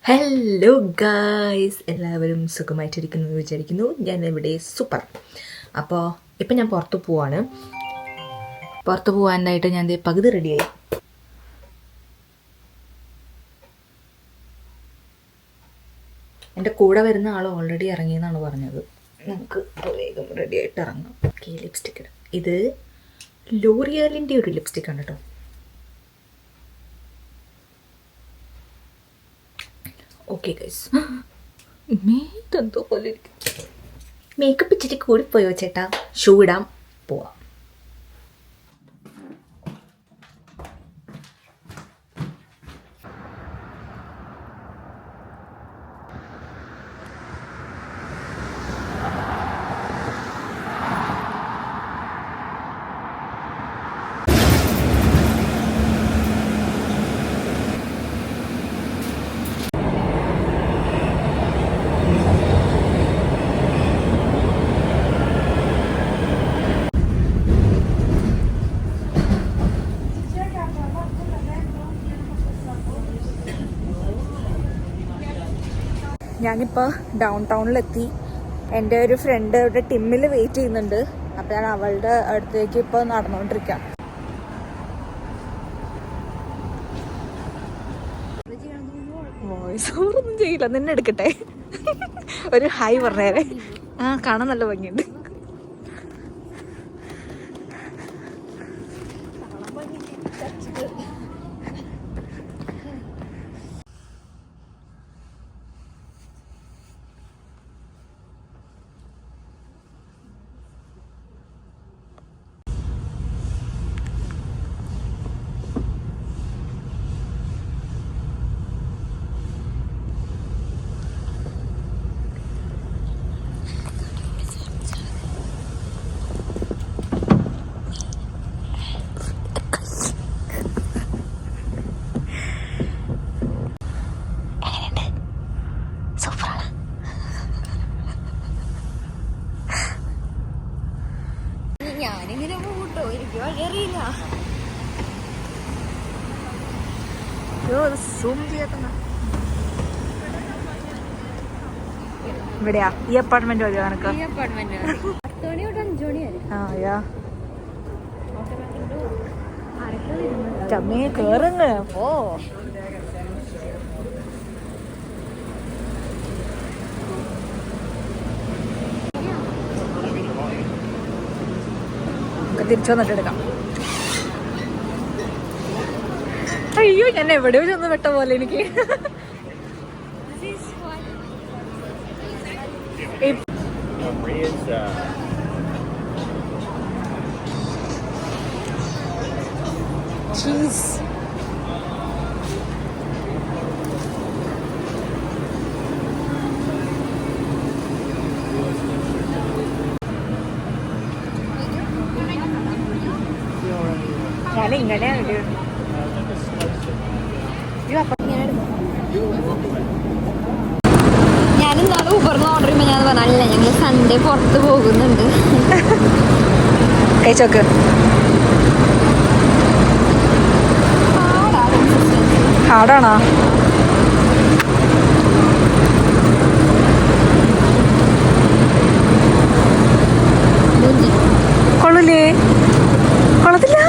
Hello guys, എല്ലാവരും സുഖമായിട്ടിരിക്കുന്നു എന്ന് വിചാരിക്കുന്നു. ഞാൻ ഇവിടെ സൂപ്പർ. അപ്പോൾ ഇപ്പം ഞാൻ പുറത്ത് പോവാണ്. പുറത്ത് പോകാനായിട്ട് ഞാൻ പകുതി റെഡിയായി. എൻ്റെ കൂടെ വരുന്ന ആൾ ഓൾറെഡി ഇറങ്ങിയെന്നാണ് പറഞ്ഞത്. നമുക്ക് വേഗം റെഡിയായിട്ട് ഇറങ്ങാം. ഓക്കെ, ലിപ്സ്റ്റിക് ഇടാം. ഇത് ലോറിയലിൻ്റെ ഒരു ലിപ്സ്റ്റിക്കാണ് കേട്ടോ. ഓക്കെ ഗൈസ്, ഇതെന്തോ പോലെ ഇരിക്കും. മേക്കപ്പ് ഇച്ചിരി കൂടിപ്പോയോ ചേട്ടാ? ഷൂ ഇടാം, പോവാം. ഞാനിപ്പോൾ ഡൗൺ ടൗണിലെത്തി. എൻ്റെ ഒരു ഫ്രണ്ട് ഇവിടെ ടിമ്മിൽ വെയിറ്റ് ചെയ്യുന്നുണ്ട്. അപ്പോൾ ഞാൻ അവളുടെ അടുത്തേക്ക് ഇപ്പോൾ നടന്നുകൊണ്ടിരിക്കാം. വോയിസ് ഓവറൊന്നും ചെയ്യില്ല, നിന്നെ എടുക്കട്ടെ. ഒരു ഹായ് പറഞ്ഞേരെ. ആ, കാണാൻ നല്ല ഭംഗിയുണ്ട്. ഞാനിങ്ങനെ പോട്ടോ, എനിക്ക് വഴി അറിയില്ല. ഇവിടെയാ ഈ അപ്പാർട്ട്മെന്റ് വഴിയോ നിനക്ക്? കേറുങ്ങ പോ. തിരിച്ചു വന്നിട്ട് എടുക്കാം. അയ്യോ, ഞാൻ എവിടെയോ ചെന്ന് പെട്ട പോലെ എനിക്ക്. ചീസ് ഇങ്ങനെയാണ്. ഞാനെന്താണ് ഊബറിന് ഓർഡർ ചെയ്യുമ്പോൾ ഞാൻ പറഞ്ഞില്ല, ഞങ്ങൾ സൺഡേ പുറത്ത് പോകുന്നുണ്ട്. കഴിച്ചോക്ക്. ഹാർഡാണോ? കൊള്ളില്ലേ? കൊള്ളത്തില്ല.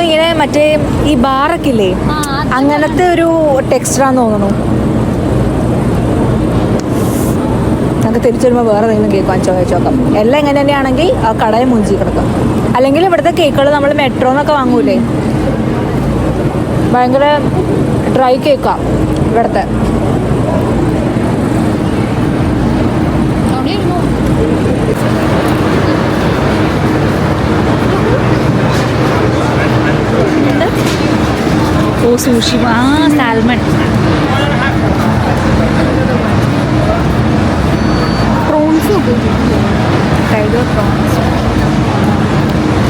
ഇങ്ങനെ മറ്റേ ഈ ബാറൊക്കെ ഇല്ലേ, അങ്ങനത്തെ ഒരു ടെക്സ്ചറാന്ന് തോന്നുന്നു. നമുക്ക് തിരിച്ചു വരുമ്പോൾ വേറെ എന്തെങ്കിലും കേക്ക് വാങ്ങിച്ചോ കഴിച്ചോക്കാം. എല്ലാം ഇങ്ങനെ തന്നെയാണെങ്കിൽ ആ കടയിൽ മുഞ്ചി കിടക്കാം. അല്ലെങ്കിൽ ഇവിടുത്തെ കേക്കുകൾ നമ്മൾ മെട്രോന്നൊക്കെ വാങ്ങൂലേ, ഭയങ്കര ഡ്രൈ കേക്കാ ഇവിടുത്തെ. ഓ, സൂഷി. ആ, സാൽമൺ. പ്രോൺസ്.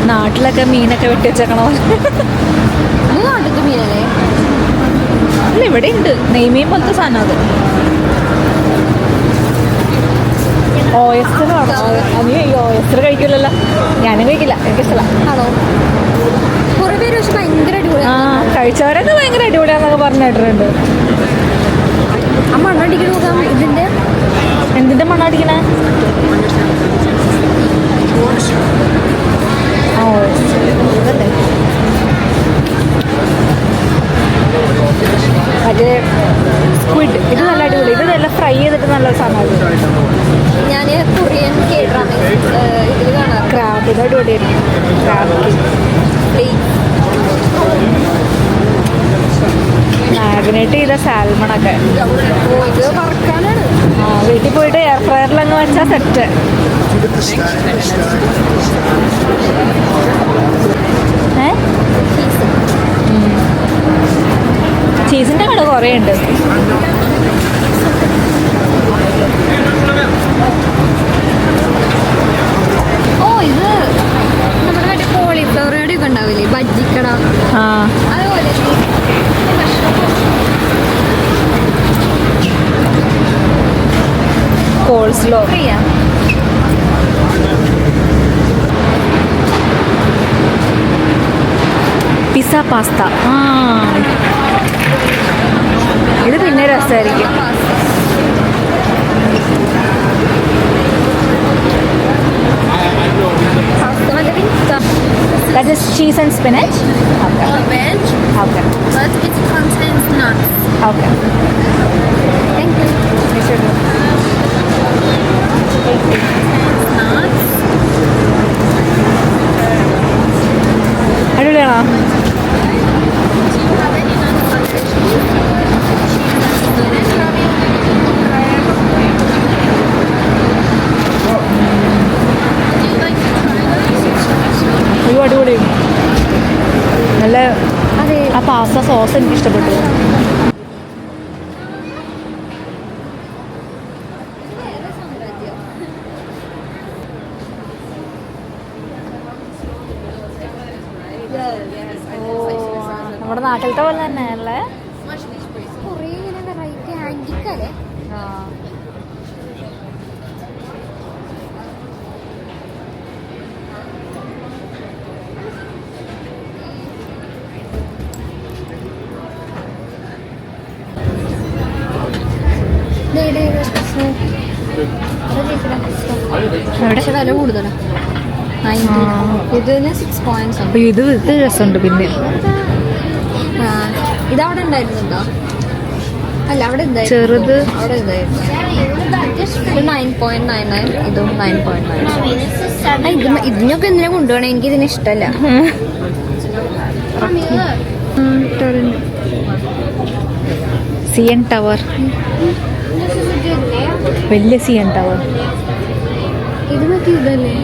നാട്ടിലൊക്കെ മീനൊക്കെ വെട്ടി വെച്ചേക്കണോ? നാട്ടിലത്തെ മീനല്ലേ? അല്ല, ഇവിടെ ഉണ്ട് നെയ്മീൻ പോലത്തെ സാധനം. അത് ഓയസ്റ്റർ ആണോ? നീ ഓയസ്റ്റർ കഴിക്കില്ലല്ലോ. ഞാനും കഴിക്കില്ല, എനിക്കിഷ്ടമല്ല. ആണോ? കുറേ പേര് പക്ഷെ ഭയങ്കര അടിപൊളിയാണ്. കഴിച്ചവരൊക്കെ ഭയങ്കര അടിപൊളിയാന്നൊക്കെ പറഞ്ഞിട്ടുണ്ട്. ആ മണ്ണടിക്കണ നോക്കാം. ഇതിന്റെ എന്തിന്റെ മണ്ണടിക്കണേ? ഇതല്ലേ മറ്റേ സ്ക്വിഡ്. ഇത് നല്ല അടിപൊളി. ഇത് നല്ല ഫ്രൈ ചെയ്തിട്ട് നല്ല സാധനമാണ്. ഞാൻ കൊറിയൻ കേഡ്രാമ ഇതിൽ കാണാറ്. ക്രാബ്. ഇത് അടിപൊളിയായിരിക്കും. ക്രാബ് മാഗ്നേറ്റ് ചെയ്ത സാൽമണൊക്കെ. ഇത് വറക്കാനാണ്. വീട്ടിൽ പോയിട്ട് എയർ ഫ്രയറിലങ്ങ് വെച്ചാൽ സെറ്റ്. ചീസിന്റെ കട കുറേ ഉണ്ട്. ഓ ഇത് നമ്മുടെ മറ്റേ കോളിഫ്ലവർ കടയൊക്കെ ഉണ്ടാവില്ലേ, ബജ്ജിക്കട, അതുപോലെ കോൾസ്ലോ. Pizza pasta. ഇത് പിന്നെ രസമായിരിക്കും. That is cheese and spinach? Okay. Veg, Okay. but it contains nuts. Okay. Thank you. You should. Nuts. അടിപൊളിയാണോ? Do you have any nut അയ്യോ അടിപൊളി. നല്ല അതെ. ആ പാസ്ത സോസ് എനിക്ക് ഇഷ്ടപ്പെട്ടു. നമ്മുടെ നാട്ടിലത്തെ പോലെ തന്നെ അല്ലേ? കുറേ ഇങ്ങനെ വെറൈറ്റി ആന്റിക്കല്ലേ. പക്ഷെ വില കൂടുതലാണ്. ഇതിന് 6 points ആണ്. ഇത് രസമുണ്ട്. പിന്നെ ഇതവിടെ ഉണ്ടായിരുന്നുണ്ടോ? അല്ല അവിടെ ചെറുത് അവിടെ ഉണ്ടായിരുന്നു. ഇത് 9.99, ഇതും 9.99. ഇതിനൊക്കെ എന്തിനാ കൊണ്ടുപോകണേ? എനിക്ക് ഇതിന് ഇഷ്ടമല്ല. CN tower. വലിയ CN ടവർ. ഇത് മറ്റേ ഇതല്ലേ?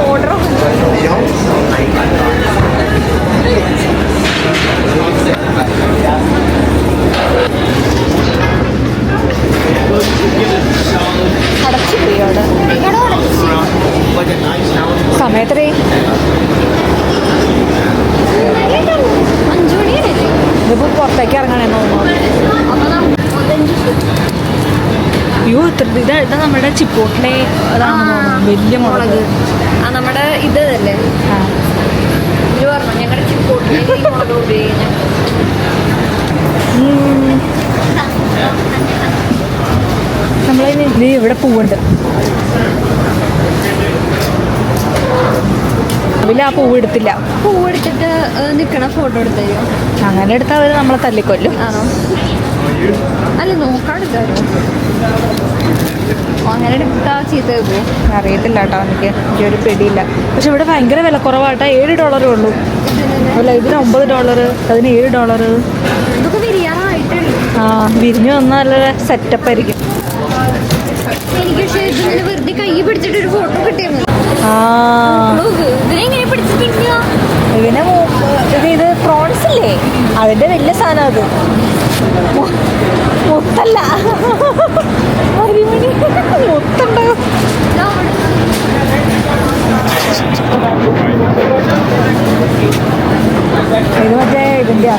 ഓർഡർ അടച്ചു പോയി അവിടെ. സമയത്തേ 5 മണിയല്ലേ? ഇതിപ്പോ പുറത്തേക്ക് ഇറങ്ങണമെന്ന് തോന്നുന്നു. അയ്യോ ഇതാ നമ്മുടെ ചിപ്പോട്ടിലെ വലിയ മുളക്. നമ്മുടെ ഇത് അല്ലേ? ഇത് പറഞ്ഞു ഞങ്ങളുടെ ചിപ്പോട്ടിലെ മുളക് ഉപയോഗിക്കുന്നത്. നമ്മളതിന് ഇവിടെ പൂവുണ്ട്. അതിൽ ആ പൂവ് എടുത്തില്ല. പൂവ് എടുത്തിട്ട് നിൽക്കണ ഫോട്ടോ എടുത്തോ? അങ്ങനെ എടുത്താൽ അവർ നമ്മളെ തല്ലിക്കൊല്ലും. ആണോ? അല്ല നോക്കാടുക്കാരോ? അങ്ങനെ എടുത്താ ചീത്ത വെക്കുമോ? അറിയത്തില്ല കേട്ടോ. എനിക്ക് ഒരു പിടിയില്ല. പക്ഷെ ഇവിടെ ഭയങ്കര വില കുറവാട്ടോ. $7 ഉള്ളൂ. അല്ല ഇതിന് $9, അതിന് $7. ഇതൊക്കെ വിരിയാറായിട്ടുണ്ട്. വിരിഞ്ഞു വന്നാൽ നല്ല സെറ്റപ്പ് ആയിരിക്കും. എനിക്ക് പക്ഷേ ഇതിന് വെറുതെ കൈ പിടിച്ചിട്ട് ഒരു ഫോട്ടോ കിട്ടിയത്. ഇതിനെങ്ങനെ പിടിച്ചിട്ടില്ല? ഇതിന് ഇത് പ്രോൺസ് ഇല്ലേ, അതിന്റെ വലിയ സാധനം. അത് മുത്തല്ല, അരിമണി മുത്തുണ്ടോ? ഇത് മറ്റേ ഇതിന്റെ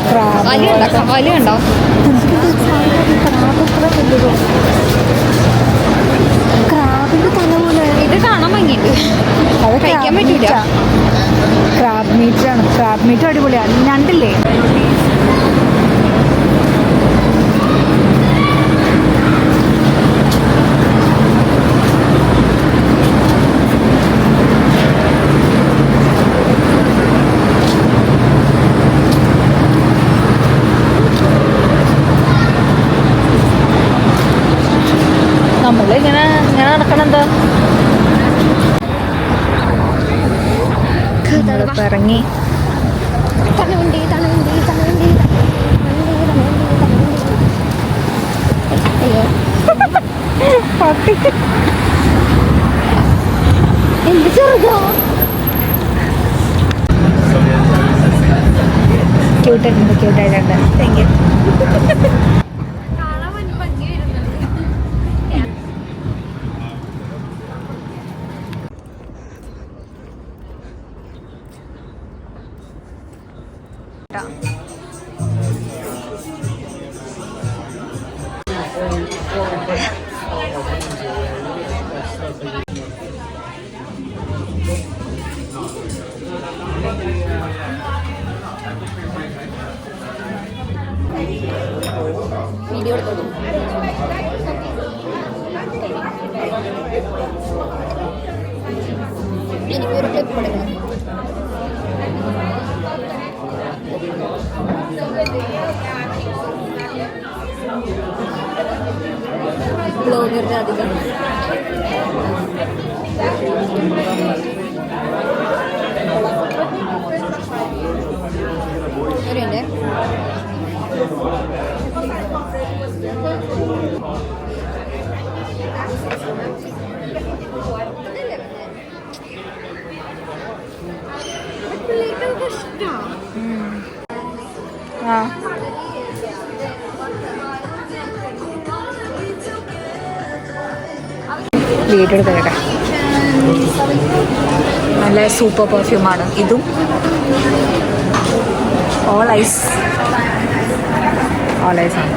കണ്ടോ? ക്രാബിന്റെ തല ഇത് കാണാൻ ഭംഗിയുണ്ട്. അത് കഴിക്കാൻ പറ്റൂല. ക്രാബ് മീറ്റാണ്. ക്രാബ് മീറ്റ് അടിപൊളിയാണ്. ഞണ്ടില്ലേ? നമ്മളിങ്ങനെ ഇങ്ങനെ നടക്കണെന്താ? ഇറങ്ങി തണുണ്ടി തണുണ്ടി തണുണ്ടി അയ്യോ എന്ത് ചെറുതോ. ക്യൂട്ടായിട്ടുണ്ട്. Thank you. വീഡിയോ എടുത്തോളൂ. എനിക്കൊരു ക്ലിപ്പ് എടുക്കണം. ബ്ലോഗറുടെ അധികം ഒരു ആ വീഡിയോ എടുത്തേ. നല്ല സൂപ്പർ പെർഫ്യൂമാണ് ഇതും. ഓൾ ഐസ് ആണ്.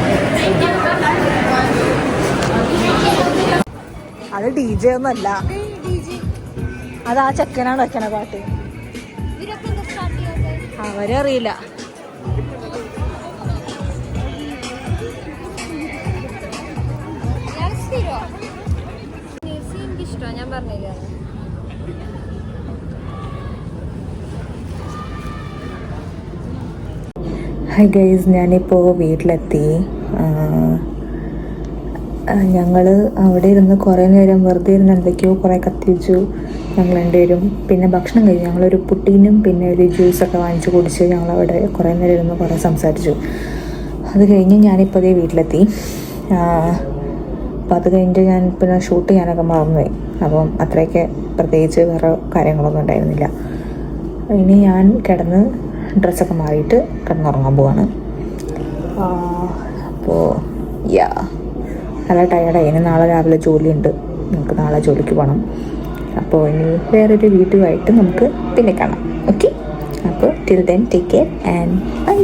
അത് DJ ഒന്നുമല്ല, അത് ആ ചെക്കനാണ് വെക്കണ പാട്ട്. അവരറിയില്ല. എനിക്കിഷ്ടമാണ്, ഞാൻ പറഞ്ഞില്ല. ഹായ് ഗൈസ്, ഞാനിപ്പോൾ വീട്ടിലെത്തി. ഞങ്ങൾ അവിടെ ഇരുന്ന് കുറേ നേരം വെറുതെ ഇരുന്ന് എന്തൊക്കെയോ കുറേ കത്തിച്ചു ഞങ്ങൾ രണ്ടുപേരും. പിന്നെ ഭക്ഷണം കഴിച്ചു. ഞങ്ങളൊരു പുട്ടീനും പിന്നെ ഒരു ജ്യൂസൊക്കെ വാങ്ങിച്ച് കുടിച്ച് ഞങ്ങളവിടെ കുറേ നേരം ഇരുന്ന് കുറേ സംസാരിച്ചു. അത് കഴിഞ്ഞ് ഞാനിപ്പോൾ അതേ വീട്ടിലെത്തി. അപ്പോൾ അത് കഴിഞ്ഞിട്ട് ഞാൻ പിന്നെ ഷൂട്ട് ചെയ്യാനൊക്കെ മറന്നുപോയി. അപ്പം അത്രയൊക്കെ പ്രത്യേകിച്ച് വേറെ കാര്യങ്ങളൊന്നും ഉണ്ടായിരുന്നില്ല. ഇനി ഞാൻ കിടന്ന് ഡ്രസ്സൊക്കെ മാറിയിട്ട് കിടന്നുറങ്ങാൻ പോവാണ്. അപ്പോൾ നല്ല ടയർഡായി. ഇനി നാളെ രാവിലെ ജോലിയുണ്ട്, നമുക്ക് നാളെ ജോലിക്ക് പോകണം. അപ്പോൾ ഇനി വേറൊരു വീഡിയോ ആയിട്ട് നമുക്ക് പിന്നെ കാണാം. ഓക്കെ, അപ്പോൾ till then take care and by.